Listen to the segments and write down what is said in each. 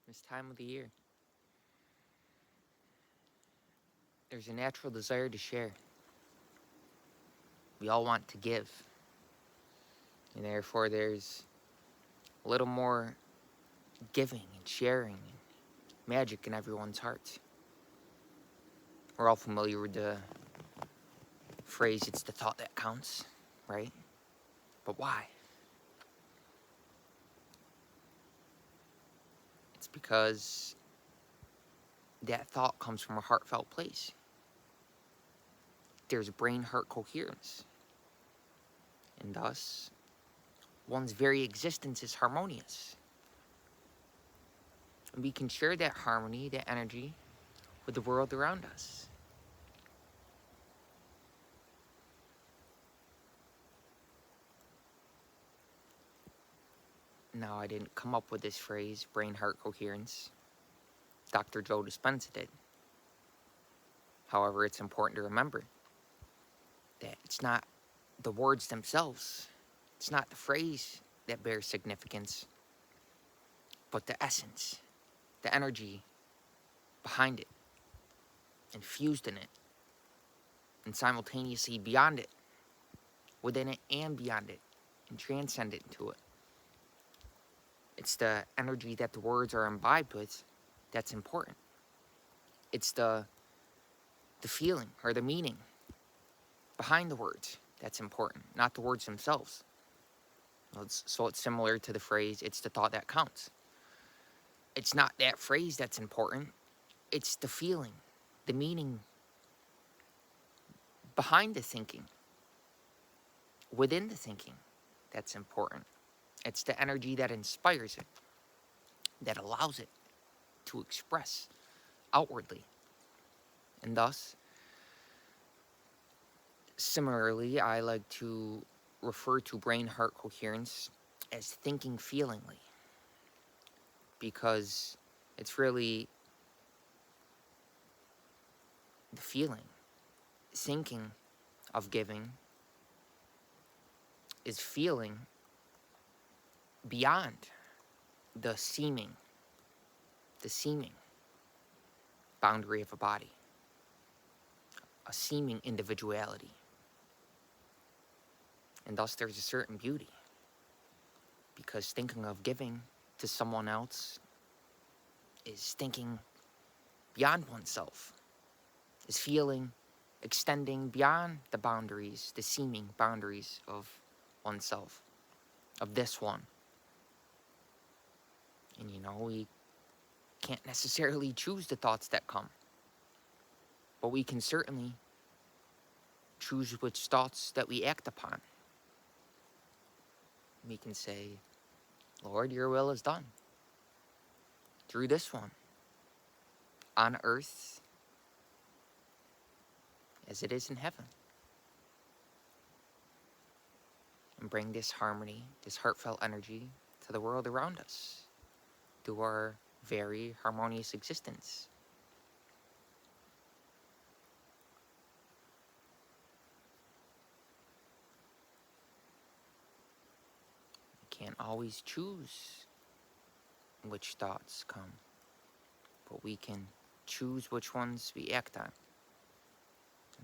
this time of the year. There's a natural desire to share. We all want to give. And therefore, there's a little more giving and sharing and magic in everyone's hearts. We're all familiar with the phrase, it's the thought that counts, right? But why? It's because that thought comes from a heartfelt place. There's brain-heart coherence. And thus, one's very existence is harmonious. And we can share that harmony, that energy, with the world around us. Now, I didn't come up with this phrase, brain-heart coherence. Dr. Joe Dispenza did. However, it's important to remember that it's not the words themselves, it's not the phrase that bears significance, but the essence, the energy behind it, infused in it, and simultaneously beyond it, within it and beyond it, and transcendent into it. It's the energy that the words are imbibed with that's important. It's the feeling or the meaning behind the words that's important, not the words themselves. So it's similar to the phrase, it's the thought that counts. It's not that phrase that's important, it's the feeling, the meaning behind the thinking, within the thinking that's important. It's the energy that inspires it, that allows it to express outwardly. And thus, similarly, I like to refer to brain-heart coherence as thinking feelingly, because it's really the feeling. Thinking of giving is feeling beyond the seeming boundary of a body, a seeming individuality. And thus there's a certain beauty, because thinking of giving to someone else is thinking beyond oneself, is feeling extending beyond the boundaries, the seeming boundaries of oneself, of this one. And we can't necessarily choose the thoughts that come, but we can certainly choose which thoughts that we act upon. We can say, Lord, your will is done through this one, on earth as it is in heaven. And bring this harmony, this heartfelt energy to the world around us through our very harmonious existence. We can't always choose which thoughts come, but we can choose which ones we act on.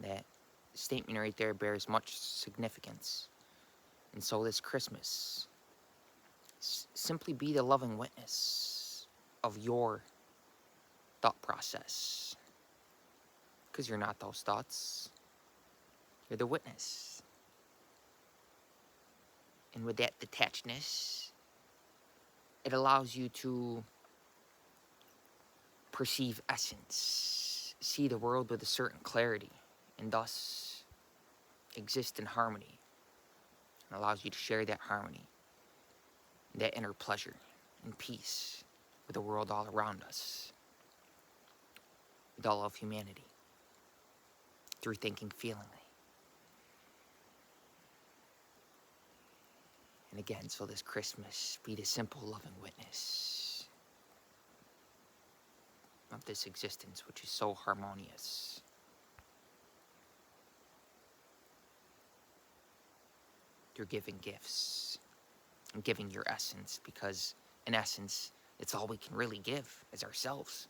That statement right there bears much significance. And so this Christmas, simply be the loving witness of your thought process. Because you're not those thoughts. You're the witness. And with that detachedness, it allows you to perceive essence, see the world with a certain clarity, and thus exist in harmony. It allows you to share that harmony, that inner pleasure and peace with the world all around us, with all of humanity, through thinking feelingly. And again, so this Christmas, be the simple, loving witness of this existence, which is so harmonious. You're giving gifts and giving your essence, because in essence It's all we can really give is ourselves,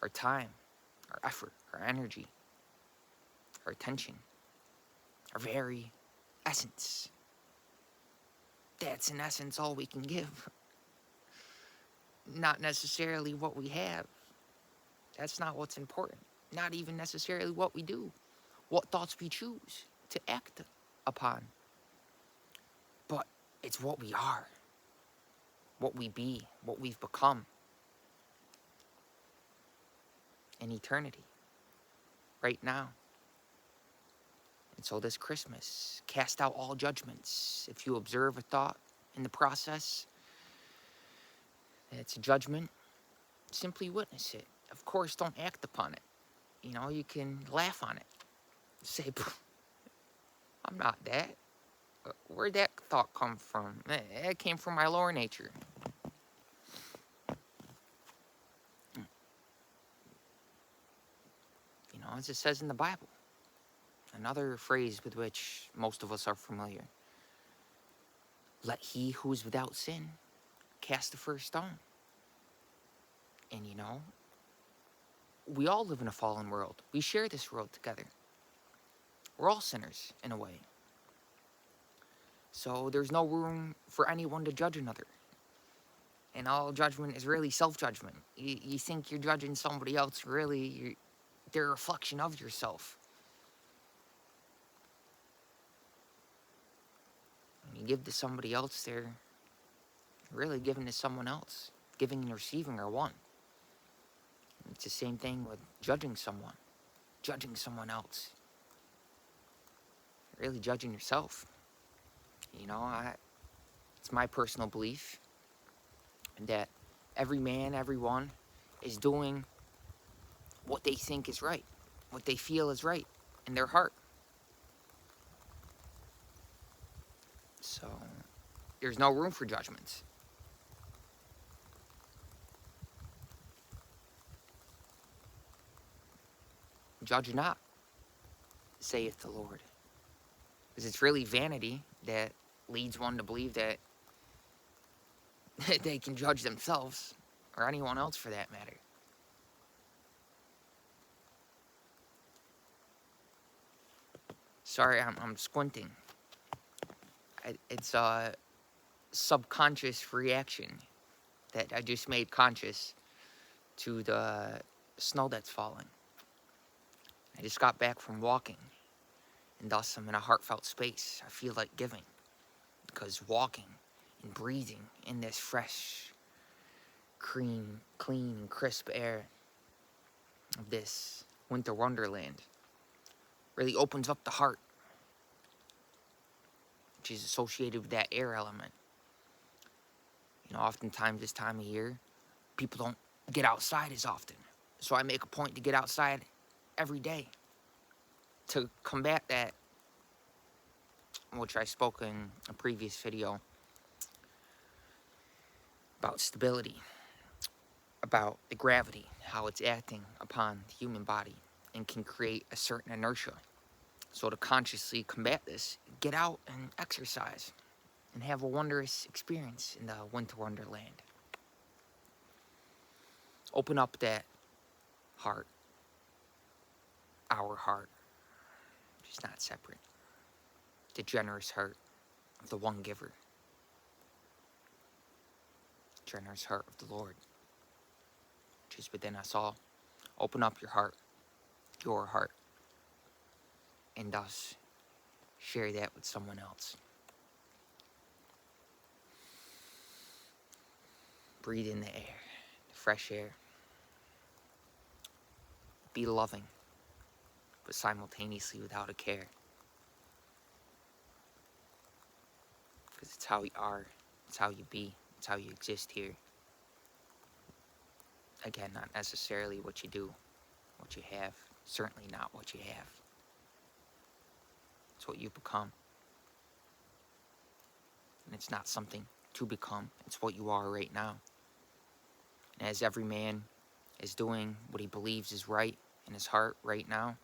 our time, our effort, our energy, our attention, our very essence. That's in essence all we can give. Not necessarily what we have. That's not what's important. Not even necessarily what we do, what thoughts we choose to act upon. But it's what we are, what we be, what we've become in eternity, right now. And so this Christmas, cast out all judgments. If you observe a thought in the process, it's a judgment, simply witness it. Of course, don't act upon it. You know, you can laugh on it. Say, I'm not that. Where'd that thought come from? It came from my lower nature. You know, as it says in the Bible. Another phrase with which most of us are familiar. Let he who is without sin cast the first stone. And you know, we all live in a fallen world. We share this world together. We're all sinners, in a way. So there's no room for anyone to judge another. And all judgment is really self-judgment. You think you're judging somebody else, really, they're a reflection of yourself. When you give to somebody else, they're really giving to someone else. Giving and receiving are one. It's the same thing with judging someone else. You're really judging yourself. You know, it's my personal belief that every man, everyone is doing what they think is right, what they feel is right in their heart. So there's no room for judgments. Judge not, saith the Lord. Because it's really vanity that leads one to believe that they can judge themselves, or anyone else for that matter. Sorry, I'm squinting. It's a subconscious reaction that I just made conscious to the snow that's falling. I just got back from walking, and thus I'm in a heartfelt space. I feel like giving, because walking and breathing in this fresh, clean, crisp air of this winter wonderland really opens up the heart, which is associated with that air element. You know, oftentimes this time of year, people don't get outside as often. So I make a point to get outside every day to combat that, which I spoke in a previous video about stability, about the gravity, how it's acting upon the human body and can create a certain inertia. So to consciously combat this, get out and exercise and have a wondrous experience in the winter wonderland. Open up that heart, our heart, which is not separate, the generous heart of the one giver, generous heart of the Lord, which is within us all. Open up your heart, and thus share that with someone else. Breathe in the air, the fresh air. Be loving, but simultaneously without a care. Because it's how you are, it's how you be, it's how you exist here. Again, not necessarily what you do, what you have, certainly not what you have. It's what you become. And it's not something to become, it's what you are right now. And as every man is doing what he believes is right in his heart right now,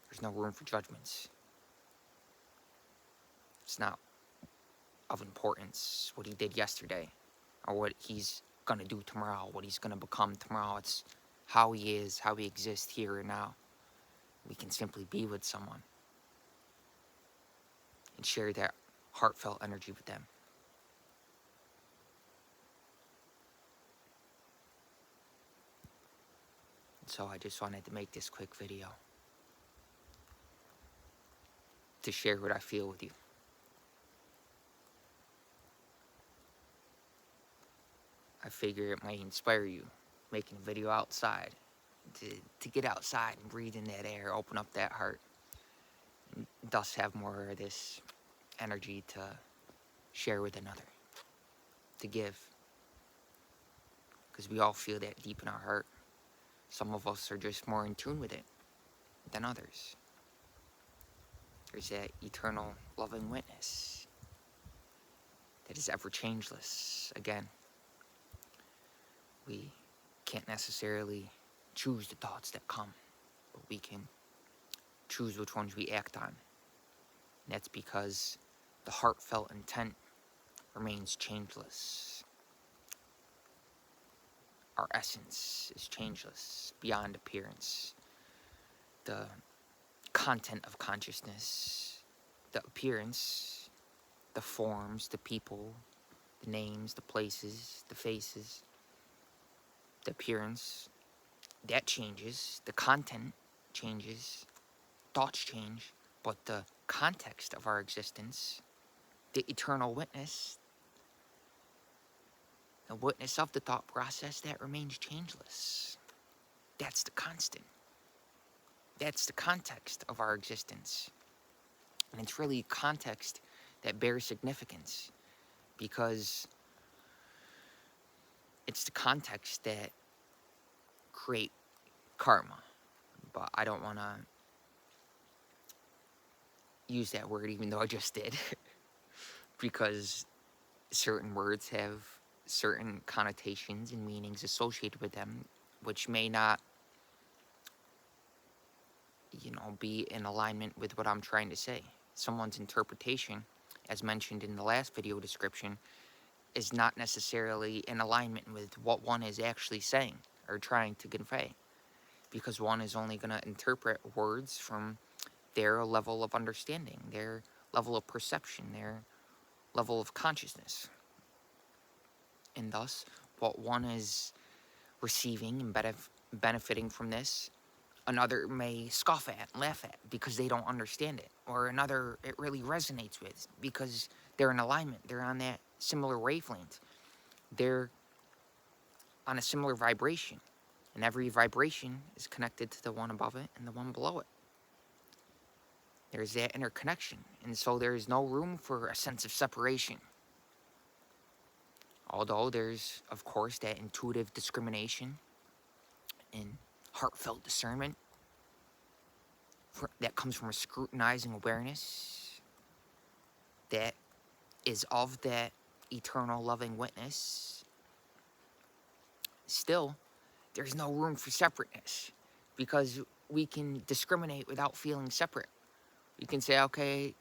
there's no room for judgments. It's not of importance what he did yesterday or what he's gonna do tomorrow, what he's gonna become tomorrow. It's how he is, how he exists here and now. We can simply be with someone and share that heartfelt energy with them. So I just wanted to make this quick video to share what I feel with you. I figure it might inspire you, making a video outside, to get outside and breathe in that air, open up that heart, and thus have more of this energy to share with another, to give. Because we all feel that deep in our heart. Some of us are just more in tune with it than others. There's that eternal loving witness that is ever changeless. Again, we can't necessarily choose the thoughts that come, but we can choose which ones we act on. And that's because the heartfelt intent remains changeless. Our essence is changeless beyond appearance. The content of consciousness, the appearance, the forms, the people, the names, the places, the faces, the appearance, that changes. The content changes. Thoughts change. But the context of our existence, the eternal witness, the witness of the thought process, that remains changeless. That's the constant. That's the context of our existence. And it's really context that bears significance, because it's the context that create karma. But I don't want to use that word, even though I just did, because certain words have certain connotations and meanings associated with them, which may not, be in alignment with what I'm trying to say. Someone's interpretation, as mentioned in the last video description, is not necessarily in alignment with what one is actually saying or trying to convey, because one is only going to interpret words from their level of understanding, their level of perception, their level of consciousness. And thus, what one is receiving and benefiting from this, another may scoff at, laugh at, because they don't understand it. Or another it really resonates with, because they're in alignment. They're on that similar wavelength. They're on a similar vibration. And every vibration is connected to the one above it and the one below it. There's that interconnection. And so there's no room for a sense of separation. Although there's, of course, that intuitive discrimination and heartfelt discernment that comes from a scrutinizing awareness that is of that eternal loving witness. Still, there's no room for separateness, because we can discriminate without feeling separate. We can say, okay,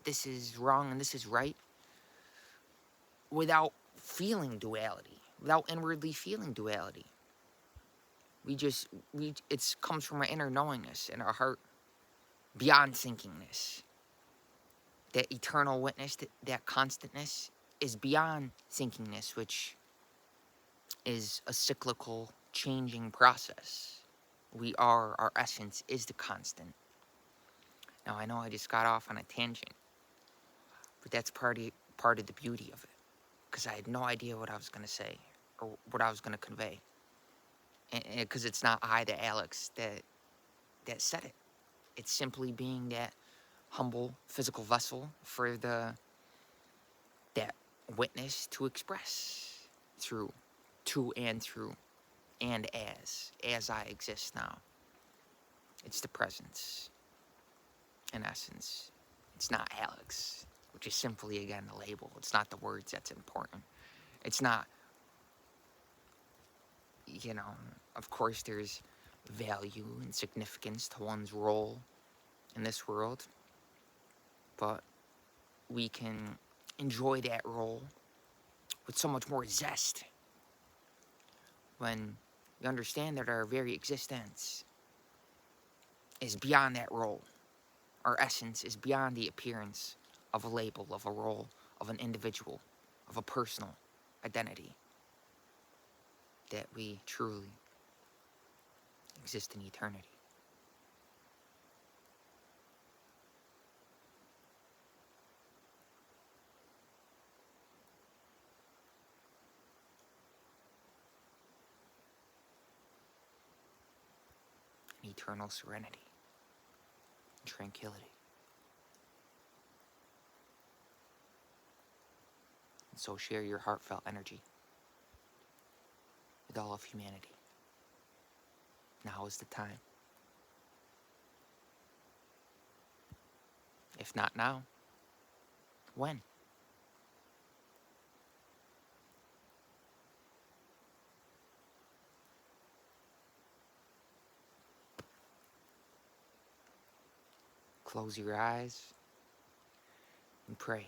this is wrong and this is right, without feeling duality, without inwardly feeling duality. It comes from our inner knowingness in our heart, beyond thinkingness. That eternal witness, that constantness, is beyond thinkingness, which is a cyclical, changing process. Our essence is the constant. Now, I know I just got off on a tangent, but that's part of the beauty of it, because I had no idea what I was going to say or what I was going to convey. Because it's not I, the Alex, that said it. It's simply being that humble physical vessel for that witness to express through, to and through, and as I exist now. It's the presence, in essence. It's not Alex, which is simply, again, a label. It's not the words that's important. It's not, of course there's value and significance to one's role in this world, but we can enjoy that role with so much more zest when you understand that our very existence is beyond that role. Our essence is beyond the appearance of a label, of a role, of an individual, of a personal identity. That we truly exist in eternity. In eternal serenity and tranquility. And so share your heartfelt energy with all of humanity. Now is the time. If not now, when? Close your eyes and pray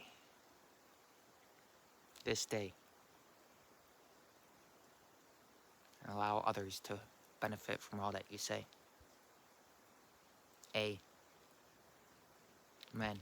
this day and allow others to benefit from all that you say. Amen.